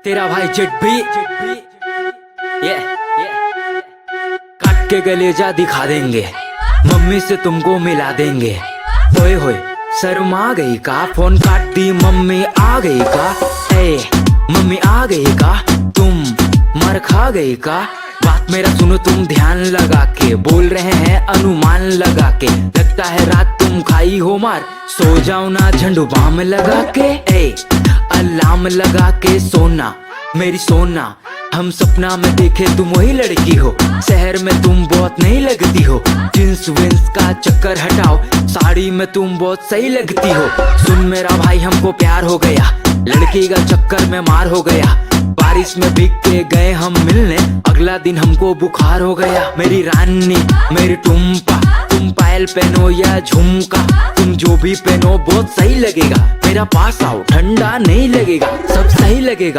तेरा भाई जेट भी ये काट के कलेजा दिखा देंगे, मम्मी से तुमको मिला देंगे। ओए होए शर्म आ गई का, फोन काट दी मम्मी आ गई का। ए मम्मी आ गई का, तुम मर खा गई का। बात मेरा सुनो तुम ध्यान लगा के, बोल रहे हैं अनुमान लगा के। लगता है रात तुम खाई हो मार, सो जाओ ना झंडू बाम लगा के। ए अलार्म लगा के सोना मेरी सोना, हम सपना में देखे तुम वही लड़की हो। शहर में तुम बहुत नहीं लगती हो, जींस विंस का चक्कर हटाओ, साड़ी में तुम बहुत सही लगती हो। सुन मेरा भाई हमको प्यार हो गया, लड़की का चक्कर में मार हो गया। बारिश में भीग के गए हम मिलने, अगला दिन हमको बुखार हो गया। मेरी रानी मेरी टुम्पा, तुम पायल पहनो या झुमका, तुम जो भी पहनो बहुत सही लगेगा। मेरा पास आओ ठंडा नहीं लगेगा, सब सही लगेगा।